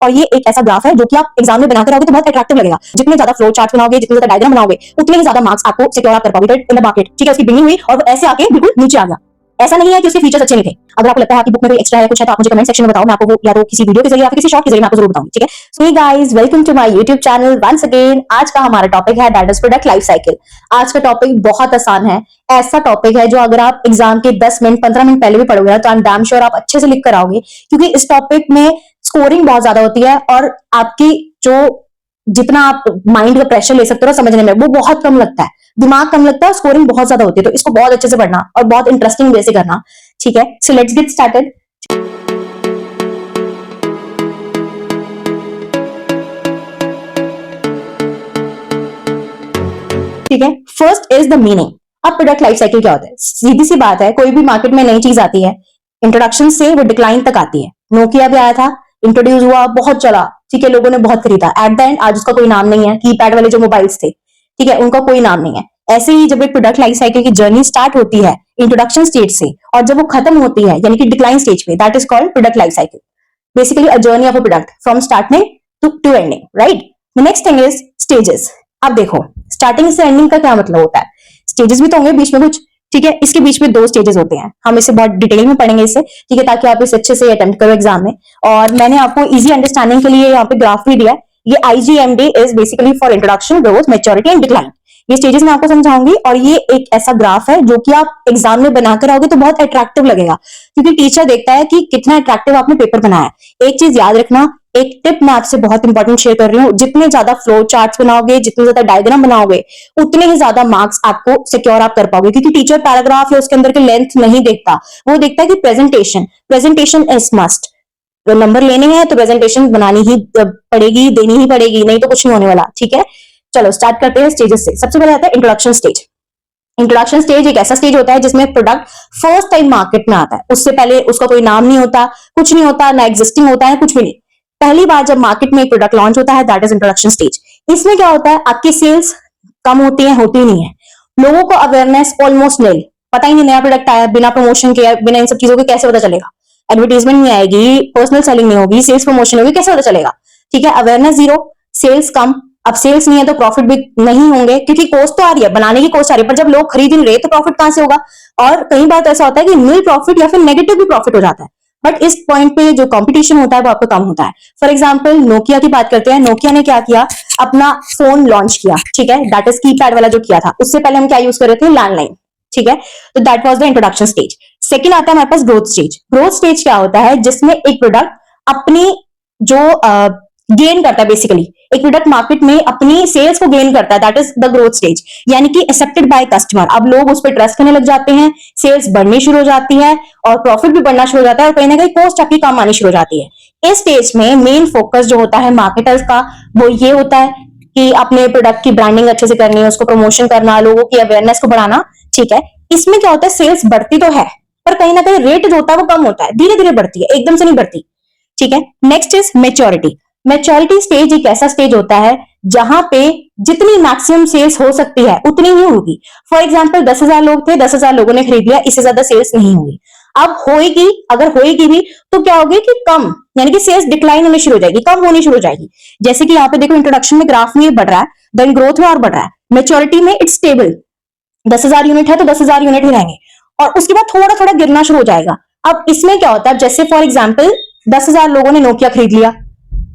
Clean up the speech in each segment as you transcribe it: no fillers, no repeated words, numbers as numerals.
और ये एक ऐसा ग्राफ है जो कि आप एग्जाम में बनाकर आओगे तो बहुत अट्रैक्टिव लगेगा। जितने ज्यादा फ्लो चार्ट बनाओगे, जितने ज्यादा डायग्राम बनाओगे, उतने ही ज्यादा मार्क्स आपको सिक्योर कर पाओगे इन द मार्केट। ठीक है, उसकी बिल्डिंग हुई और वो ऐसे आके बिल्कुल नीचे आ गया। ऐसा नहीं है कि उसके फीचर्स अच्छे नहीं थे। अगर आपको लगता है कि बुक में कोई एक्स्ट्रा है, कुछ है, तो आप मुझे कमेंट सेक्शन में बताओ, मैं आपको वो या तो किसी वीडियो के जरिए या फिर किसी शॉर्ट के जरिए मैं आपको जरूर बताऊंगी। ठीक है, so hey guys, welcome to my YouTube channel once again. आज का हमारा टॉपिक है that is product life cycle. आज का टॉपिक बहुत आसान है, ऐसा टॉपिक है जो अगर आप एग्जाम के 10 मिनट 15 मिनट पहले भी पढ़ोगे ना तो आई एम डैम श्योर आप अच्छे से लिख कर आओगे, क्योंकि इस टॉपिक में स्कोरिंग बहुत ज्यादा होती है और आपकी जो जितना आप माइंड का प्रेशर ले सकते हो समझने में वो बहुत कम लगता है, दिमाग कम लगता है, स्कोरिंग बहुत ज्यादा होती है। तो इसको बहुत अच्छे से पढ़ना और बहुत इंटरेस्टिंग वे से करना। ठीक है, सो लेट्स गेट स्टार्टेड। ठीक है, फर्स्ट इज द मीनिंग। अब प्रोडक्ट लाइफ साइकिल क्या होता है? सीधी सी बात है, कोई भी मार्केट में नई चीज आती है, इंट्रोडक्शन से वो डिक्लाइन तक आती है। नोकिया भी आया था, इंट्रोड्यूस हुआ, बहुत चला, ठीक है, लोगों ने बहुत खरीदा, एट द एंड आज उसका कोई नाम नहीं है। कीपैड वाले जो मोबाइल्स थे, ठीक है, उनका कोई नाम नहीं है। ऐसे ही जब एक प्रोडक्ट लाइफ साइकिल की जर्नी स्टार्ट होती है इंट्रोडक्शन स्टेज से, और जब वो खत्म होती है यानी कि डिक्लाइन स्टेज पे, that is called product life cycle. Basically a journey of a product from starting to ending, right? The next thing is stages. अब देखो, स्टार्टिंग से एंडिंग का क्या मतलब होता है? स्टेजेस भी तो होंगे बीच में कुछ, ठीक है। इसके बीच में 2 स्टेजेस होते हैं, हम इसे बहुत डिटेल में पढ़ेंगे इसे, ठीक है, ताकि आप इसे अच्छे से अटेम्प्ट करो एग्जाम में। और मैंने आपको इजी अंडरस्टैंडिंग के लिए यहाँ पे ग्राफ भी दिया है। ये IGMD is basically for introduction, growth, maturity and decline. ये स्टेजेस मैं आपको समझाऊंगी और ये एक ऐसा ग्राफ है जो कि आप एग्जाम में बनाकर आओगे तो बहुत अट्रैक्टिव लगेगा, क्योंकि टीचर देखता है कि कितना अट्रैक्टिव आपने पेपर बनाया है। एक चीज याद रखना, एक टिप मैं आपसे बहुत इंपॉर्टेंट शेयर कर रही हूँ, जितने ज्यादा फ्लो चार्ट्स बनाओगे, जितने ज्यादा डायग्राम बनाओगे, उतने ही ज्यादा मार्क्स आपको सिक्योर आप कर पाओगे। क्योंकि टीचर पैराग्राफ या उसके अंदर के लेंथ नहीं देखता, वो देखता है कि प्रेजेंटेशन, प्रेजेंटेशन इज मस्ट। तो नंबर लेने हैं तो प्रेजेंटेशन बनानी ही पड़ेगी, देनी ही पड़ेगी, नहीं तो कुछ नहीं होने वाला। ठीक है, चलो स्टार्ट करते हैं स्टेजेस से। सबसे पहले आता है इंट्रोडक्शन स्टेज। इंट्रोडक्शन स्टेज एक ऐसा स्टेज होता है जिसमें प्रोडक्ट फर्स्ट टाइम मार्केट में आता है। उससे पहले उसका कोई नाम नहीं होता, कुछ नहीं होता, ना एग्जिस्टिंग होता है, कुछ भी नहीं। पहली बार जब मार्केट में एक प्रोडक्ट लॉन्च होता है, दैट इज इंट्रोडक्शन स्टेज। इसमें क्या होता है, आपकी सेल्स कम होती है, होती नहीं है। लोगों को अवेयरनेस ऑलमोस्ट नील, पता ही नहीं नया प्रोडक्ट आया, बिना प्रमोशन के, बिना इन सब चीजों के कैसे पता चलेगा? एडवर्टीजमेंट नहीं आएगी, पर्सनल सेलिंग नहीं होगी, सेल्स प्रमोशन होगी, कैसे पता चलेगा? ठीक है, अवेयरनेस जीरो, सेल्स कम। अब सेल्स नहीं है तो प्रॉफिट भी नहीं होंगे, क्योंकि कॉस्ट तो आ रही है, बनाने की कॉस्ट आ रही है, पर जब लोग खरीद नहीं रहे तो प्रॉफिट कहां से होगा? और कई बार तो ऐसा होता है कि नील प्रॉफिट या फिर नेगेटिव भी प्रॉफिट हो जाता है। बट इस पॉइंट पे जो कंपटीशन होता है वो आपको कम होता है। फॉर एग्जाम्पल नोकिया की बात करते हैं। नोकिया ने क्या किया, अपना फोन लॉन्च किया, ठीक है, दैट इज कीपैड वाला जो किया था। उससे पहले हम क्या यूज कर रहे थे? लैंडलाइन, ठीक है। तो that was the introduction stage. Second आता है हमारे पास ग्रोथ स्टेज। ग्रोथ स्टेज क्या होता है, जिसमें एक प्रोडक्ट अपनी जो गेन करता है, बेसिकली एक प्रोडक्ट मार्केट में अपनी सेल्स को गेन करता है, that is the growth stage, यानी कि एक्सेप्टेड बाय कस्टमर। अब लोग उस पर ट्रस्ट करने लग जाते हैं, सेल्स बढ़नी शुरू हो जाती है और प्रॉफिट भी बढ़ना शुरू हो जाता है, और कहीं ना कहीं कॉस्ट आपकी कम आनी शुरू हो जाती है। इस स्टेज में मेन फोकस जो होता है मार्केटर्स का, वो ये होता है कि अपने प्रोडक्ट की ब्रांडिंग अच्छे से करनी है, उसको प्रमोशन करना, लोगों की अवेयरनेस को बढ़ाना, ठीक है। इसमें क्या होता है, सेल्स बढ़ती तो है पर कहीं ना कहीं रेट जो होता है वो कम होता है, धीरे धीरे बढ़ती है, एकदम से नहीं बढ़ती, ठीक है। Next is maturity. Maturity stage एक ऐसा स्टेज होता है जहां पे जितनी मैक्सिमम सेल्स हो सकती है उतनी ही होगी। फॉर एग्जाम्पल 10,000 लोग थे, 10,000 लोगों ने खरीद लिया, इससे ज्यादा सेल्स नहीं होगी। अब होएगी, अगर होएगी भी तो क्या होगी कि कम, यानी कि सेल्स डिक्लाइन होनी शुरू हो जाएगी, कम होनी शुरू हो जाएगी। जैसे कि यहाँ पे देखो, इंट्रोडक्शन में ग्राफ में बढ़ रहा है, देन ग्रोथ में और बढ़ रहा है। मेच्योरिटी में इट्स स्टेबल, 10,000 यूनिट है तो 10,000 यूनिट ही रहेंगे, और उसके बाद थोड़ा थोड़ा गिरना शुरू हो जाएगा। अब इसमें क्या होता है, जैसे फॉर एग्जाम्पल 10,000 लोगों ने नोकिया खरीद लिया,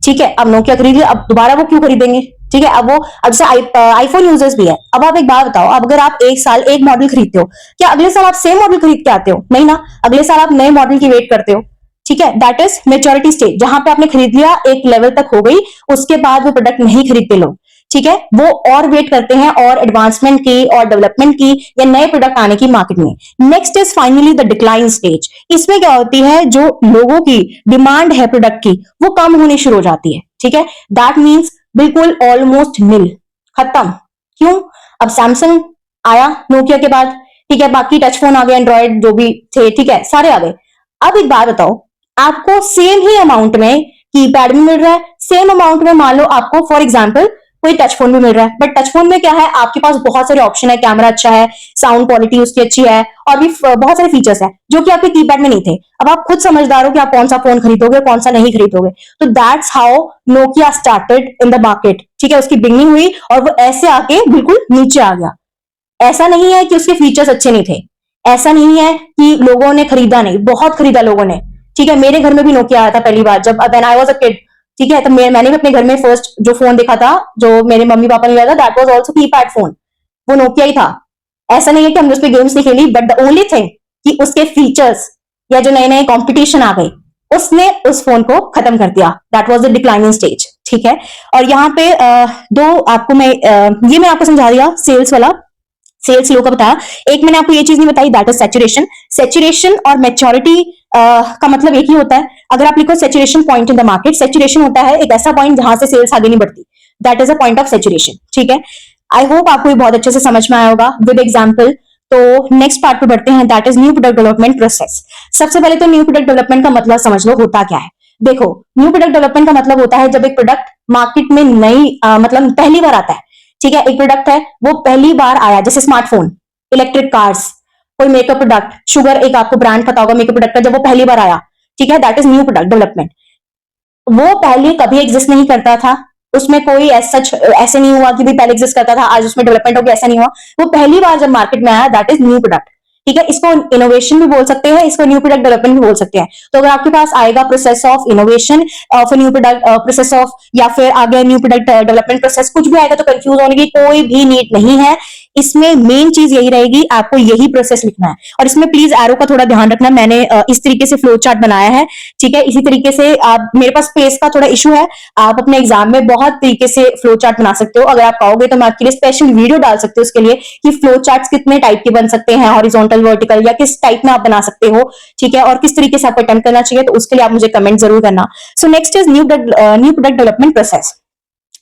ठीक है, अब नोकिया खरीद लिया, अब दोबारा वो क्यों खरीदेंगे? ठीक है, अब वो, अब जैसे आईफोन यूजर्स भी है। अब आप एक बात बताओ, अब अगर आप एक साल एक मॉडल खरीदते हो, क्या अगले साल आप सेम मॉडल खरीद के आते हो? नहीं ना, अगले साल आप नए मॉडल की वेट करते हो, ठीक है। दैट इज मेच्योरिटी स्टेज, जहां पे आपने खरीद लिया, एक लेवल तक हो गई, उसके बाद वो प्रोडक्ट नहीं खरीदते लोग, ठीक है, वो और वेट करते हैं और एडवांसमेंट की और डेवलपमेंट की या नए प्रोडक्ट आने की मार्केट में। Next is finally the decline stage. इसमें क्या होती है, जो लोगों की डिमांड है प्रोडक्ट की वो कम होनी शुरू हो जाती है, ठीक है। दैट मीन्स बिल्कुल ऑलमोस्ट नील, खत्म। क्यों? अब सैमसंग आया नोकिया के बाद, ठीक है, बाकी टच फोन आ गए, एंड्रॉइड जो भी थे, ठीक है, सारे आ गए। अब एक बात बताओ, आपको सेम ही अमाउंट में कीपैड में मिल रहा है, सेम अमाउंट में मान लो आपको फॉर एग्जाम्पल कोई टच फोन भी मिल रहा है, बट टच फोन में क्या है, आपके पास बहुत सारे ऑप्शन है, कैमरा अच्छा है, साउंड क्वालिटी उसकी अच्छी है, और भी बहुत सारे फीचर्स है जो कि आपके कीपैड में नहीं थे। अब आप खुद समझदार हो कि आप कौन सा फोन खरीदोगे, कौन सा नहीं खरीदोगे। तो that's how Nokia started in the market, ठीक है, उसकी बिगनिंग हुई और वो ऐसे आके बिल्कुल नीचे आ गया। ऐसा नहीं है कि उसके फीचर्स अच्छे नहीं थे, ऐसा नहीं है कि लोगों ने खरीदा नहीं, बहुत खरीदा लोगों ने, ठीक है। मेरे घर में भी नोकिया आया था पहली बार जब when I was a kid, ठीक है। तो मैंने भी अपने घर में फर्स्ट जो फोन देखा था, जो मेरे मम्मी पापा ने लिया था, that was also keypad phone, वो नोकिया ही था। ऐसा नहीं है कि हमने उस पर गेम्स नहीं खेली, बट द ओनली थिंग कि उसके फीचर्स या जो नए नए कॉम्पिटिशन आ गए, उसने उस फोन को खत्म कर दिया। That was the declining stage, ठीक है। और यहाँ पे दो आपको ये मैं आपको समझा दिया सेल्स वाला, सेल्स लो का बताया। एक मैंने आपको ये चीज नहीं बताई, दैट इज सैचुरेशन। सैचुरेशन और मैच्योरिटी का मतलब एक ही होता है। अगर आप लिखो saturation point in the market, saturation होता है एक ऐसा पॉइंट जहां से सेल्स आगे नहीं बढ़ती, that is a point of saturation, ठीक है। आई होप आपको ये बहुत अच्छे से समझ में आया होगा विद एग्जाम्पल। तो नेक्स्ट पार्ट पे बढ़ते हैं, that is new product development process. सबसे पहले तो न्यू प्रोडक्ट डेवलपमेंट का मतलब समझ लो होता क्या है। देखो, न्यू प्रोडक्ट डेवलपमेंट का मतलब होता है जब एक प्रोडक्ट मार्केट में नई मतलब पहली बार आता है, ठीक है। एक प्रोडक्ट है वो पहली बार आया, जैसे स्मार्टफोन, इलेक्ट्रिक कार्स, कोई मेकअप प्रोडक्ट, शुगर एक आपको ब्रांड पता होगा मेकअप प्रोडक्ट का, जब वो पहली बार आया, ठीक है, that is new product development. वो पहले कभी एग्जिस्ट नहीं करता था, उसमें कोई सच ऐसे नहीं हुआ कि भी पहले एग्जिस्ट करता था आज उसमें डेवलपमेंट हो गया, ऐसा नहीं हुआ। वो पहली बार जब मार्केट में आया, दैट इज न्यू प्रोडक्ट, ठीक है। इसको इनोवेशन भी बोल सकते हैं, इसको न्यू प्रोडक्ट डेवलपमेंट भी बोल सकते हैं। तो अगर आपके पास आएगा process of innovation of new product process of, या फिर आगे न्यू प्रोडक्ट डेवलपमेंट प्रोसेस, कुछ भी आएगा तो कंफ्यूज होने की कोई भी नीड नहीं है। इसमें मेन चीज यही रहेगी, आपको यही प्रोसेस लिखना है। और इसमें प्लीज एरो का थोड़ा ध्यान रखना, मैंने इस तरीके से फ्लो चार्ट बनाया है, ठीक है। इसी तरीके से आप, मेरे पास स्पेस का थोड़ा इशू है, आप अपने एग्जाम में बहुत तरीके से फ्लो चार्ट बना सकते हो। अगर आप कहोगे तो मैं आपके लिए स्पेशल वीडियो डाल सकते हो उसके लिए, कि फ्लो चार्ट कितने टाइप के बन सकते हैं, हॉरिजॉन्टल, वर्टिकल, या किस टाइप में आप बना सकते हो, ठीक है, और किस तरीके से आपको अटेम्प्ट करना चाहिए। तो उसके लिए आप मुझे कमेंट जरूर करना। So next is new product development process.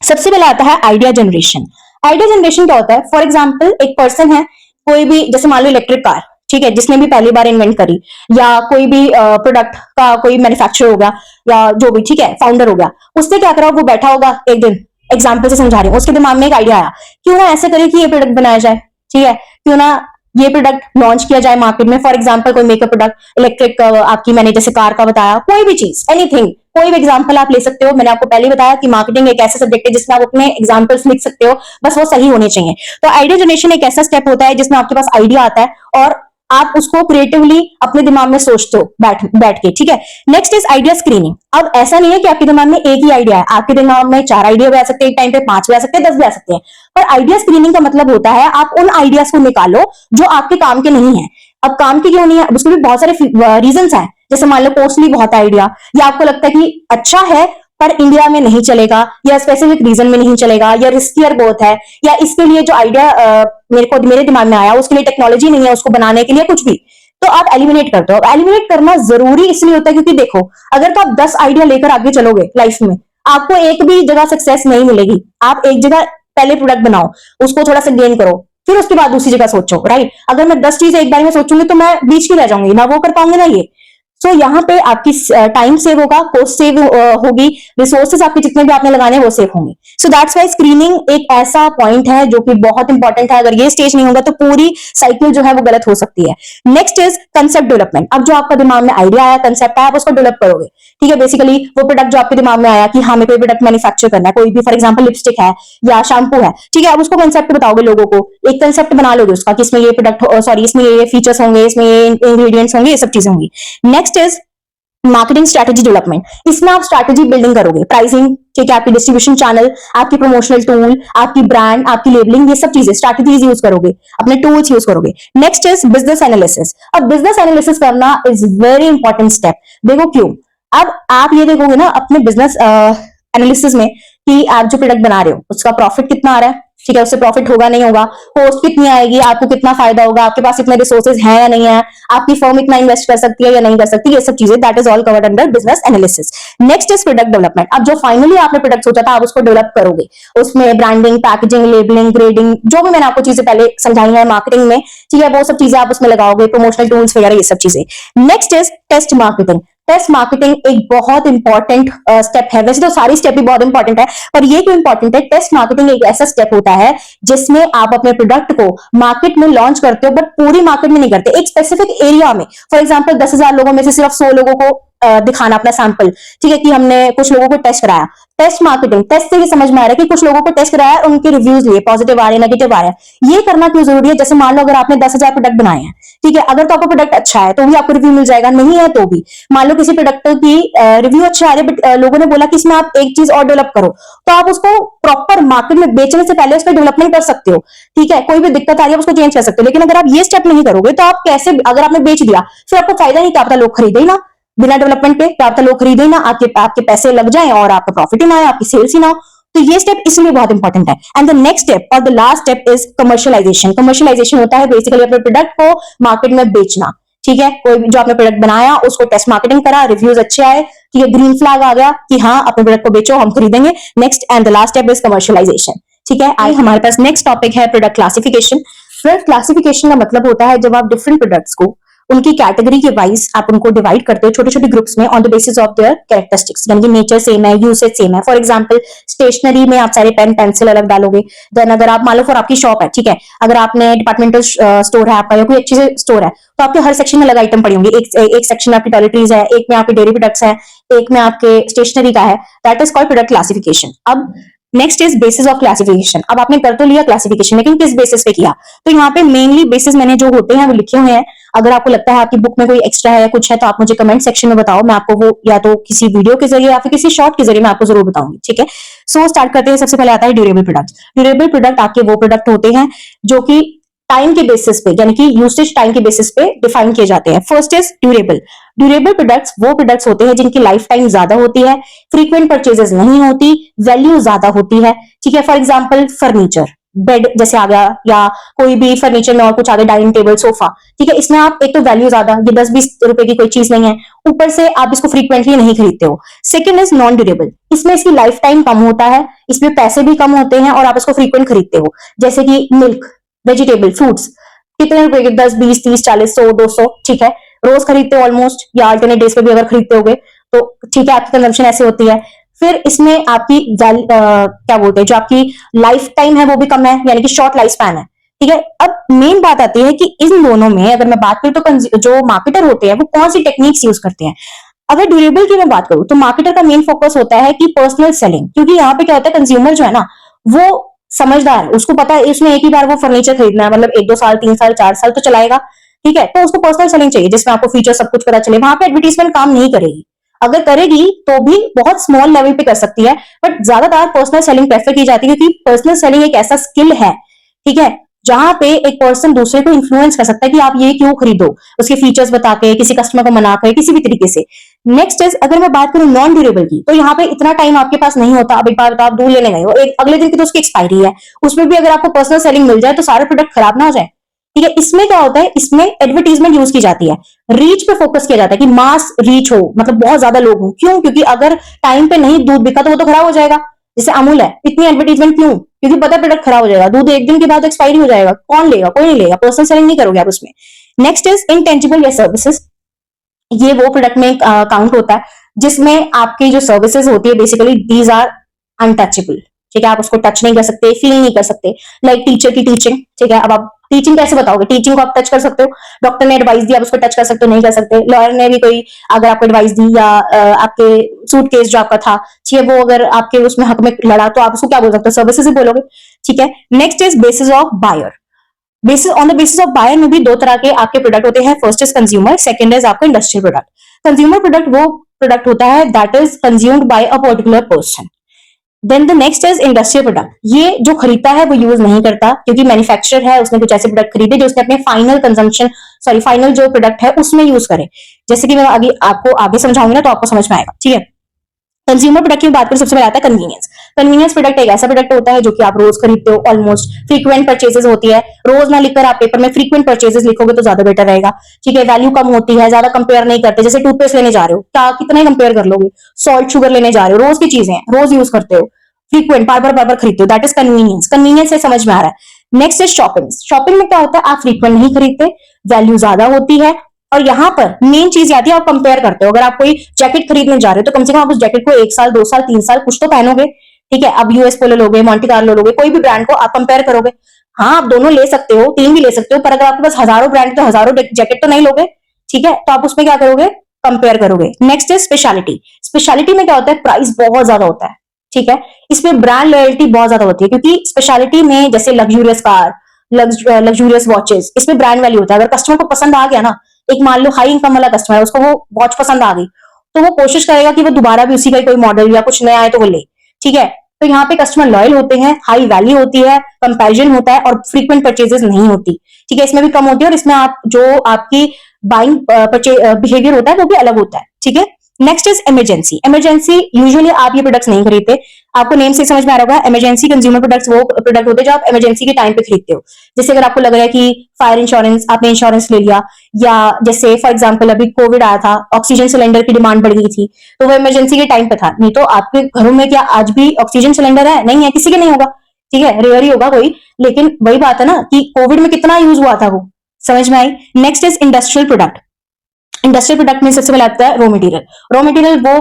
सबसे पहले आता है आइडिया जनरेशन। आइडिया जनरेशन क्या होता है? फॉर एग्जाम्पल एक पर्सन है, कोई भी, जैसे मान लो इलेक्ट्रिक कार, ठीक है, जिसने भी पहली बार इन्वेंट करी, या कोई भी प्रोडक्ट का कोई मैन्युफैक्चर होगा, या जो भी, ठीक है, फाउंडर हो गया, उसने क्या करा, वो बैठा होगा एक दिन, एग्जाम्पल से समझा रही हूँ, उसके दिमाग में एक आइडिया आया, क्यों ना ऐसे करे कि ये प्रोडक्ट बनाया जाए, ठीक है, क्यों ना ये प्रोडक्ट लॉन्च किया जाए मार्केट में। फॉर एग्जाम्पल कोई मेकअप प्रोडक्ट, इलेक्ट्रिक, आपकी मैंने जैसे कार का बताया, कोई भी चीज, एनीथिंग, कोई भी एग्जाम्पल आप ले सकते हो। मैंने आपको पहले बताया कि मार्केटिंग एक ऐसा सब्जेक्ट है जिसमें आप अपने एग्जाम्पल्स लिख सकते हो, बस वो सही होने चाहिए। तो आइडिया जनरेशन एक ऐसा स्टेप होता है जिसमें आपके पास आइडिया आता है और आप उसको क्रिएटिवली अपने दिमाग में सोचते हो बैठ बैठ के, ठीक है। Next is idea screening. अब ऐसा नहीं है कि आपके दिमाग में एक ही आइडिया है, आपके दिमाग में 4 आइडिया भी आ सकते हैं एक टाइम पे, 5 भी आ सकते हैं, 10 भी आ सकते हैं। पर आइडिया स्क्रीनिंग का मतलब होता है आप उन आइडियाज को निकालो जो आपके काम के नहीं है। अब काम के क्यों नहीं है, उसके भी बहुत सारे रीजंस हैं। जैसे मान लो कॉस्टली बहुत आइडिया, या आपको लगता है कि अच्छा है पर इंडिया में नहीं चलेगा, या स्पेसिफिक रीजन में नहीं चलेगा, या रिस्कियर बहुत है, या इसके लिए जो आइडिया मेरे दिमाग में आया उसके लिए टेक्नोलॉजी नहीं है उसको बनाने के लिए, कुछ भी, तो आप एलिमिनेट करते हो। एलिमिनेट करना जरूरी इसलिए होता है क्योंकि देखो, अगर तो आप 10 आइडिया लेकर आगे चलोगे लाइफ में, आपको एक भी जगह सक्सेस नहीं मिलेगी। आप एक जगह पहले प्रोडक्ट बनाओ, उसको थोड़ा सा गेन करो, फिर उसके बाद दूसरी जगह सोचो, राइट। अगर मैं 10 चीजें एक बार में सोचूंगी तो मैं बीच की रह जाऊंगी, ना वो कर पाऊंगी ना ये। सो यहाँ पे आपकी टाइम सेव होगा, कॉस्ट सेव होगी, रिसोर्सेज आपके जितने भी आपने लगाने वो सेव होंगे। सो दैट्स वाई स्क्रीनिंग एक ऐसा पॉइंट है जो कि बहुत इंपॉर्टेंट है। अगर ये स्टेज नहीं होगा तो पूरी साइकिल जो है वो गलत हो सकती है। Next is concept development. अब जो आपका दिमाग में आइडिया आया, कंसेप्ट आया, आप उसको डेवलप करोगे, ठीक है। बेसिकली वो प्रोडक्ट जो आपके दिमाग में आया कि हाँ, मेरे कोई प्रोडक्ट मैन्युफैक्चर करना है, कोई भी, फॉर एग्जाम्पल लिपस्टिक है या शैम्पू है, ठीक है, आप उसको कंसेप्ट बताओगे लोगों को, एक कंसेप्ट बना लोगे उसका कि इसमें ये प्रोडक्ट, सॉरी, इसमें ये फीचर्स होंगे, इसमें ये इंग्रेडिएंट्स होंगे, ये सब चीजें होंगी। Next is marketing strategy development. इसमें आप स्ट्रैटेजी बिल्डिंग करोगे, प्राइसिंग, ठीक है, आपकी डिस्ट्रीब्यूशन चैनल, आपकी प्रमोशनल टूल, आपकी ब्रांड, आपकी लेबलिंग, ये सब चीजें स्ट्रैटेजीज यूज करोगे, अपने टूल्स यूज करोगे। Next is business analysis. अब बिजनेस एनालिसिस करना इज वेरी इंपॉर्टेंट स्टेप। देखो क्यों, अब आप ये देखोगे ना अपने बिजनेस एनालिसिस में कि आप जो प्रोडक्ट बना रहे हो उसका प्रॉफिट कितना आ रहा है, ठीक है, उससे प्रॉफिट होगा नहीं होगा, कॉस्ट कितनी आएगी, आपको कितना फायदा होगा, आपके पास इतने रिसोर्सेज हैं या नहीं है, आपकी फर्म इतना इन्वेस्ट कर सकती है या नहीं कर सकती, ये सब चीजें, that is all covered under business analysis. Next is product development. अब जो फाइनली आपने प्रोडक्ट सोचा था आप उसको डेवलप करोगे, उसमें ब्रांडिंग, पैकेजिंग, लेबलिंग, ग्रेडिंग, जो भी मैंने आपको चीजें पहले समझाई है मार्केटिंग में, ठीक है, वो सब चीजें आप उसमें लगाओगे, प्रमोशनल टूल्स वगैरह, ये सब चीजें। Next is test marketing. Test marketing एक बहुत इंपॉर्टेंट स्टेप है। वैसे तो सारी स्टेप भी बहुत इंपॉर्टेंट है, पर ये क्यों इंपॉर्टेंट है? टेस्ट मार्केटिंग एक ऐसा स्टेप होता है जिसमें आप अपने प्रोडक्ट को मार्केट में लॉन्च करते हो, बट पूरी मार्केट में नहीं करते, एक स्पेसिफिक एरिया में। फॉर एग्जाम्पल 10,000 लोगों में से सिर्फ 100 लोगों को दिखाना अपना सैंपल, ठीक है, कि हमने कुछ लोगों को टेस्ट कराया। टेस्ट मार्केटिंग, टेस्ट से ये समझ में आ रहा है कि कुछ लोगों को टेस्ट कराया और उनके रिव्यूज लिए, पॉजिटिव आ रहे हैं, नेगेटिव आ रहे हैं। ये करना क्यों जरूरी है? जैसे मान लो अगर आपने 10,000 प्रोडक्ट बनाए हैं, ठीक है, अगर तो आपका प्रोडक्ट अच्छा है तो भी आपको रिव्यू मिल जाएगा, नहीं है तो भी। मान लो किसी प्रोडक्ट की रिव्यू अच्छा आ रही है, बट लोगों ने बोला कि इसमें आप एक चीज और डेवलप करो, तो आप उसको प्रॉपर मार्केट में बेचने से पहले उस पर डेवलपमेंट कर सकते हो, ठीक है। कोई भी दिक्कत आ रही है उसको चेंज कर सकते हो। लेकिन अगर आप ये स्टेप नहीं करोगे तो आप कैसे, अगर आपने बेच दिया फिर आपको फायदा नहीं, क्या पता लोग खरीदे ही ना, बिना डेवलपमेंट के, क्या पता लोग खरीदे ही ना, आपके पैसे लग जाए और आपका प्रॉफिट ही ना आए, आपकी सेल्स ही ना हो। तो ये स्टेप इसलिए बहुत इंपॉर्टेंट है। एंड द नेक्स्ट स्टेप और the last step is commercialisation. Commercialisation होता है बेसिकली अपने प्रोडक्ट को मार्केट में बेचना, ठीक है। कोई भी जो आपने प्रोडक्ट बनाया उसको टेस्ट मार्केटिंग करा, रिव्यूज अच्छे आए, ठीक है, ग्रीन फ्लैग आ गया कि हाँ अपने प्रोडक्ट को बेचो, हम खरीदेंगे। Next and the last step is commercialisation, ठीक है। आई हमारे पास नेक्स्ट टॉपिक है प्रोडक्ट क्लासिफिकेशन। प्रोडक्ट क्लासिफिकेशन का मतलब होता है जब आप डिफरेंट प्रोडक्ट्स को उनकी कैटेगरी के वाइज आप उनको डिवाइड करते हो छोटे छोटे ग्रुप्स में, on the basis of their characteristics, यानी कि नेचर सेम है, यूसेज सेम है। फॉर एग्जांपल स्टेशनरी में आप सारे पेन पेंसिल अलग डालोगे। देन अगर आप मान लो फॉर आपकी शॉप है, ठीक है, अगर आपने डिपार्टमेंटल स्टोर है आपका या कोई अच्छी स्टोर है, तो आपके हर सेक्शन में अलग आइटम पड़ी होंगी। एक सेक्शन आपकी टॉयलेटरीज है, एक में आपके डेयरी प्रोडक्ट्स है, एक में आपके स्टेशनरी का है। That is called product classification. अब next is basis of classification. अब आपने कर तो लिया क्लासिफिकेशन, लेकिन किस बेसिस पे किया? तो यहाँ पे मेनली बेसिस मैंने जो होते हैं वो लिखे हुए हैं। अगर आपको लगता है आपकी बुक में कोई एक्स्ट्रा है, कुछ है, तो आप मुझे कमेंट सेक्शन में बताओ, मैं आपको वो या तो किसी वीडियो के जरिए या फिर किसी शॉर्ट के जरिए मैं आपको जरूर बताऊंगी, ठीक है। सो स्टार्ट करते हैं। सबसे पहले आता है ड्यूरेबल प्रोडक्ट। ड्यूरेबल प्रोडक्ट आपके वो प्रोडक्ट होते हैं जो कि टाइम के बेसिस पे, यानी कि यूसेज टाइम के बेसिस पे डिफाइन किए जाते हैं। First is durable. Durable products वो प्रोडक्ट्स होते हैं जिनकी लाइफ टाइम ज्यादा होती है, फ्रीक्वेंट परचेजेस नहीं होती, वैल्यू ज्यादा होती है, ठीक है। फॉर एग्जाम्पल फर्नीचर, बेड जैसे आ गया, या कोई भी फर्नीचर में और कुछ आ गया, डाइनिंग टेबल, सोफा, ठीक है। इसमें आप एक तो वैल्यू ज्यादा, ये 10-20 रुपए की कोई चीज नहीं है, ऊपर से आप इसको फ्रीक्वेंटली नहीं खरीदते हो। Second is non durable. इसमें इसकी लाइफ टाइम कम होता है, इसमें पैसे भी कम होते हैं और आप इसको फ्रीक्वेंट खरीदते हो। जैसे कि मिल्क, वेजिटेबल, फ्रूट्स, कितने रुपए के? 10, 20, 30, 40, 100, 200, ठीक है, रोज खरीदते हो ऑलमोस्ट, या अल्टरनेट डेज पे भी अगर खरीदते होगे तो ठीक है, आपकी कंजम्पशन ऐसे होती है। फिर इसमें आपकी क्या बोलते हैं, जो आपकी लाइफ टाइम है वो भी कम है, यानी कि शॉर्ट लाइफ स्पैन है, ठीक है। अब मेन बात आती है कि इन दोनों में अगर मैं बात करूं तो जो मार्केटर होते हैं वो कौन सी टेक्निक्स यूज करते हैं। अगर ड्यूरेबल की मैं बात करूं तो मार्केटर का मेन फोकस होता है कि पर्सनल सेलिंग, क्योंकि यहाँ पे क्या होता है, कंज्यूमर जो है ना वो समझदार है, उसको पता है इसमें एक ही बार वो फर्नीचर खरीदना है, मतलब 1-2 साल, 3 साल, 4 साल तो चलाएगा, ठीक है। तो उसको पर्सनल सेलिंग चाहिए जिसमें आपको फीचर सब कुछ पता चले। वहां पे एडवर्टीजमेंट काम नहीं करेगी, अगर करेगी तो भी बहुत स्मॉल लेवल पे कर सकती है, बट ज्यादातर पर्सनल सेलिंग प्रेफर की जाती है, क्योंकि पर्सनल सेलिंग एक ऐसा स्किल है, ठीक है, जहां पे एक पर्सन दूसरे को इन्फ्लुएंस कर सकता है कि आप ये क्यों खरीदो, उसके फीचर्स बता के, किसी कस्टमर को मना कर, किसी भी तरीके से। नेक्स्ट इज, अगर मैं बात करूं नॉन ड्यूरेबल की, तो यहाँ पे इतना टाइम आपके पास नहीं होता। अब एक बार तो आप दूध लेने गए हो, एक अगले दिन की तो उसकी एक्सपायरी है, उसमें भी अगर आपको पर्सनल सेलिंग मिल जाए तो सारे प्रोडक्ट खराब ना हो जाए, ठीक है। इसमें क्या होता है, इसमें एडवर्टीजमेंट यूज की जाती है, रीच पे फोकस किया जाता है कि मास रीच हो, मतलब बहुत ज्यादा लोग हो। क्यों? क्योंकि अगर टाइम पे नहीं दूध बिका तो वो तो खराब हो जाएगा। जैसे अमूल है, इतनी एडवर्टीजमेंट क्यों? क्योंकि पता है प्रोडक्ट खराब हो जाएगा, दूध एक दिन के बाद एक्सपायरी हो जाएगा, कौन लेगा? कोई नहीं लेगा, पर्सनल सेलिंग नहीं करोगे आप उसमें। नेक्स्ट इज इंटेंजिबल या सर्विसेज। ये वो प्रोडक्ट में काउंट होता है जिसमें आपकी जो सर्विसेज होती है बेसिकली दीज आर अनटचेबल, ठीक है, आप उसको टच नहीं कर सकते, फील नहीं कर सकते। लाइक टीचर की टीचिंग, ठीक है, अब आप टीचिंग कैसे बताओगे? टीचिंग को आप टच कर सकते हो, डॉक्टर ने एडवाइस दी आप उसको टच कर सकते हो? नहीं कर सकते। लॉयर ने भी कोई अगर आपको एडवाइस दी, या आपके सूटकेस जो आपका था, ठीक है, वो अगर आपके उसमें हक में लड़ा तो आप उसको क्या बोल सकते हो? सर्विसेज ही बोलोगे, ठीक है। Next is basis of buyer. Basis on the basis of buyer में भी दो तरह के आपके प्रोडक्ट होते हैं। First is consumer, second is आपका इंडस्ट्रियल प्रोडक्ट। कंज्यूमर प्रोडक्ट वो प्रोडक्ट होता है that is consumed by a particular person. Then the next is industrial product. ये जो खरीदता है वो यूज नहीं करता, क्योंकि मैन्युफैक्चरर है, उसने कुछ ऐसे प्रोडक्ट खरीदे जो उसने अपने फाइनल कंजम्पशन, सॉरी फाइनल जो प्रोडक्ट है उसमें यूज करे। जैसे कि मैं आगे आपको आगे समझाऊंगी ना तो आपको समझ में आएगा, ठीक है। कंज्यूमर प्रोडक्ट की बात करें, सबसे पहले आता है कन्वीनियंस। कन्वीनियंस प्रोडक्ट एक ऐसा प्रोडक्ट होता है जो कि आप रोज खरीदते हो, ऑलमोस्ट फ्रीक्वेंट परचेजेस होती है। रोज ना लिखकर आप पेपर में फ्रीक्वेंट परचेजेस लिखोगे तो ज्यादा बेटर रहेगा, ठीक है। वैल्यू कम होती है, ज्यादा कंपेयर नहीं करते। जैसे टूथपेस्ट लेने जा रहे हो, क्या कितना ही कंपेयर कर लोगे? सॉल्ट शुगर लेने जा रहे हो, रोज की चीजें रोज यूज करते हो, फ्रीक्वेंट बार बार खरीदते हो, दैट इज कन्वीनियंस। कन्वीनियंस से समझ में आ रहा है। Next is shopping. शॉपिंग में क्या होता है, आप फ्रीक्वेंट नहीं खरीदते, वैल्यू ज्यादा होती है और यहाँ पर मेन चीज आती है, आप कंपेयर करते हो। अगर आप कोई जैकेट खरीदने जा रहे हो तो कम से कम आप उस जैकेट को 1 साल 2 साल 3 साल कुछ तो पहनोगे, ठीक है। अब यूएस पोलो लोगे, मॉन्टी कार्लो लोगे, कोई भी ब्रांड को आप कंपेयर करोगे। हाँ, आप दोनों ले सकते हो, 3 भी ले सकते हो, पर अगर आपके पास हजारों ब्रांड तो हजारों जैकेट तो नहीं लोगे, ठीक है। तो आप उसमें क्या करोगे, कंपेयर करोगे। नेक्स्ट है स्पेशलिटी। स्पेशलिटी में क्या होता है, प्राइस बहुत ज्यादा होता है, ठीक है। इसमें ब्रांड लॉयल्टी बहुत ज्यादा होती है, क्योंकि स्पेशलिटी में जैसे लग्जूरियस कार, लग्जूरियस वॉचेस, इसमें ब्रांड वैल्यू होता है। अगर कस्टमर को पसंद आ गया ना, एक मान लो हाई इनकम वाला कस्टमर है, उसको वो वॉच पसंद आ गई, तो वो कोशिश करेगा कि वो दोबारा भी उसी का कोई मॉडल या कुछ नया आए तो वो ले, ठीक है। तो यहाँ पे कस्टमर लॉयल होते हैं, हाई वैल्यू होती है, कंपैरिजन होता है और फ्रीक्वेंट परचेजेस नहीं होती, ठीक है। इसमें भी कम होती है और इसमें आप जो आपकी बाइंग बिहेवियर होता है वो भी अलग होता है, ठीक है। Next is emergency. Emergency usually आप ये प्रोडक्ट्स नहीं खरीदते, आपको नेम से समझ में आ रहा होगा। इमरजेंसी कंज्यूमर प्रोडक्ट्स वो प्रोडक्ट होते हैं जो आप इमरजेंसी के टाइम पे खरीदते हो। जैसे अगर आपको लग रहा है कि फायर इंश्योरेंस, आपने इंश्योरेंस ले लिया, या जैसे फॉर एग्जांपल अभी कोविड आया था, ऑक्सीजन सिलेंडर की डिमांड बढ़ गई थी, तो वो इमरजेंसी के टाइम पे था। नहीं तो आपके घरों में क्या आज भी ऑक्सीजन सिलेंडर है? नहीं है, किसी के नहीं होगा, ठीक है, रेयर ही होगा कोई। लेकिन वही बात है ना कि कोविड में कितना यूज हुआ था वो, समझ में आई। Next is industrial product. Industrial product में सबसे पहले आता है रॉ मटेरियल। रॉ मटेरियल वो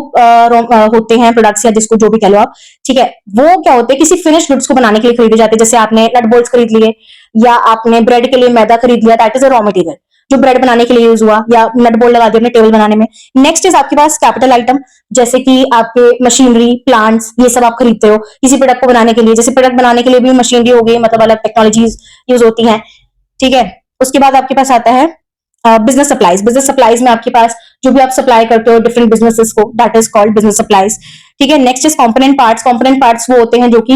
होते हैं प्रोडक्ट्स, या जिसको जो भी कह लो आप, ठीक है। वो क्या होते हैं, किसी फिनिश गुड्स को बनाने के लिए खरीदे जाते हैं। जैसे आपने नट बोल्ट्स खरीद लिए, या आपने ब्रेड के लिए मैदा खरीद लिया, that is a raw material जो ब्रेड बनाने के लिए यूज हुआ, या नट बोल्ट लगा दिया अपने टेबल बनाने में। नेक्स्ट इज आपके पास कैपिटल आइटम, जैसे कि आपके मशीनरी, प्लांट्स, ये सब आप खरीदते हो किसी प्रोडक्ट को बनाने के लिए। जैसे प्रोडक्ट बनाने के लिए भी मशीनरी हो गई, मतलब अलग टेक्नोलॉजीज यूज होती हैं, ठीक है। उसके बाद आपके पास आता है बिजनेस सप्लाईज। बिजनेस सप्लाईज में आपके पास जो भी आप सप्लाई करते हो डिफरेंट बिजनेसेस को, that is called business supplies, ठीक है। Next is component parts. Component parts वो होते हैं जो कि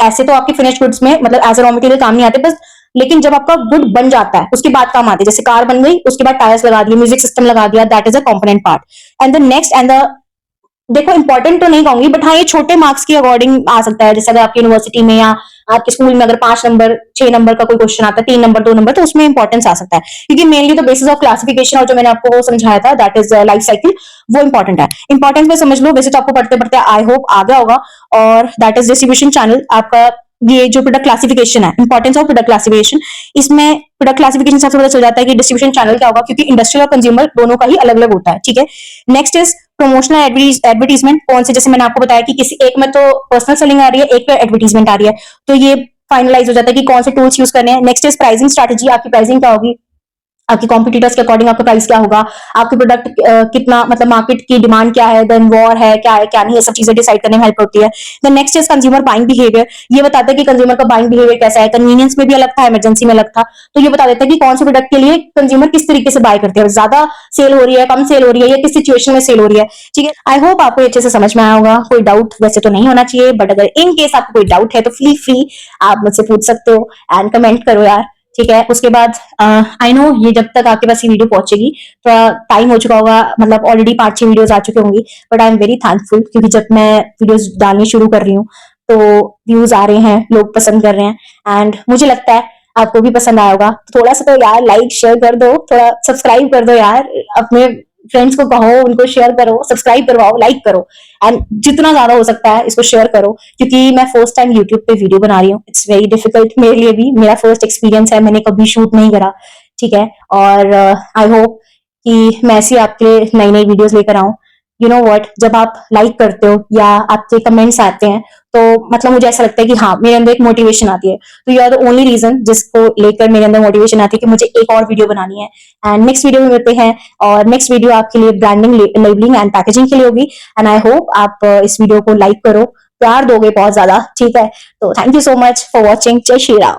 ऐसे तो आपके फिनिश गुड्स में मतलब एज अ रॉ मटेरियल काम नहीं आते बस, लेकिन जब आपका गुड बन जाता है उसके बाद काम आते हैं। जैसे कार बन गई, उसके बाद टायर्स लगा दिए, म्यूजिक सिस्टम लगा दिया, that is a component part. And the next and the, देखो इंपॉर्टेंट तो नहीं कहूंगी, बट हाँ ये छोटे मार्क्स के अकॉर्डिंग आ सकता है। जैसे अगर आपकी यूनिवर्सिटी में या आपके स्कूल में अगर 5 नंबर 6 नंबर का कोई क्वेश्चन आता है, 3 नंबर 2 नंबर, तो उसमें इंपॉर्टेंस आ सकता है, क्योंकि मेनली तो बेसिस ऑफ क्लासिफिकेशन और जो मैंने आपको वो समझाया था दैट इज लाइफ साइकिल, वो इंपॉर्टेंट है। इंपॉर्टेंस में समझ लो, वैसे तो आपको पढ़ते पढ़ते आई होप आ गया होगा। और दैट इज डिस्ट्रीब्यूशन चैनल आपका। ये जो प्रोडक्ट क्लासिफिकेशन है, इंपॉर्टेंस ऑफ प्रोडक्ट क्लासिफिकेशन, इसमें प्रोडक्ट क्लासिफिकेशन सबसे पता चल जाता है कि डिस्ट्रीब्यूशन चैनल क्या होगा, क्योंकि इंडस्ट्रियल और कंज्यूमर दोनों का ही अलग अलग होता है, ठीक है। Next is promotional advertisement. कौन से, जैसे मैंने आपको बताया कि किसी एक में तो पर्सनल सेलिंग आ रही है, एक पे एडवर्टीजमेंट आ रही है, तो ये फाइनलाइज हो जाता है कि कौन से टूल्स यूज करने हैं। Next is pricing strategy. आपकी प्राइसिंग क्या होगी, आपकी कॉम्पिटिटर्स के अकॉर्डिंग आपका प्राइस क्या होगा, आपके प्रोडक्ट कितना, मतलब मार्केट की डिमांड क्या है, देन वॉर है क्या है क्या नहीं, ये सब चीजें डिसाइड करने में हेल्प होती है। Then next is consumer buying behaviour. ये बताता है कि कंज्यूमर का बाइंग बिहेवियर कैसा है। कन्वीनियंस में भी अलग था, इमरजेंसी में अलग था, तो ये बता देता है कि कौन से प्रोडक्ट के लिए कंज्यूमर किस तरीके से बाय करते हैं, ज्यादा सेल हो रही है, कम सेल हो रही है, या किस सिचुएशन में सेल हो रही है, ठीक है। आई होप आपको अच्छे से समझ में आया होगा। कोई डाउट वैसे तो नहीं होना चाहिए, बट अगर इन केस आपको कोई डाउट है तो फील फ्री, आप मुझसे पूछ सकते हो एंड कमेंट करो यार, ठीक है। उसके बाद आई नो ये जब तक आपके पास ये वीडियो पहुंचेगी थोड़ा टाइम हो चुका होगा, मतलब ऑलरेडी 5-6 वीडियोस आ चुके होंगी, but I am very thankful, क्योंकि जब मैं वीडियोस डालनी शुरू कर रही हूँ तो व्यूज आ रहे हैं, लोग पसंद कर रहे हैं, एंड मुझे लगता है आपको भी पसंद आया होगा। तो थोड़ा सा तो यार लाइक शेयर कर दो, थोड़ा सब्सक्राइब कर दो यार, अपने फ्रेंड्स को कहो, उनको शेयर करो, सब्सक्राइब करवाओ, लाइक करो, एंड जितना ज्यादा हो सकता है इसको शेयर करो, क्योंकि मैं फर्स्ट टाइम यूट्यूब पे वीडियो बना रही हूँ। इट्स वेरी डिफिकल्ट मेरे लिए भी, मेरा फर्स्ट एक्सपीरियंस है, मैंने कभी शूट नहीं करा, ठीक है। और आई होप कि मैं ऐसी आपके लिए नई नई वीडियोस लेकर आऊं। यू नो व्हाट, जब आप लाइक करते हो या आपके कमेंट्स आते हैं तो मतलब मुझे ऐसा लगता है कि हाँ मेरे अंदर एक मोटिवेशन आती है। तो you are the only reason जिसको लेकर मेरे अंदर मोटिवेशन आती है कि मुझे एक और वीडियो बनानी है। एंड नेक्स्ट वीडियो में मिलते हैं, और नेक्स्ट वीडियो आपके लिए ब्रांडिंग, लेबलिंग एंड पैकेजिंग के लिए होगी। एंड आई होप आप इस वीडियो को लाइक करो, प्यार दोगे बहुत ज्यादा, ठीक है। तो thank you so much for watching. जय श्री राम।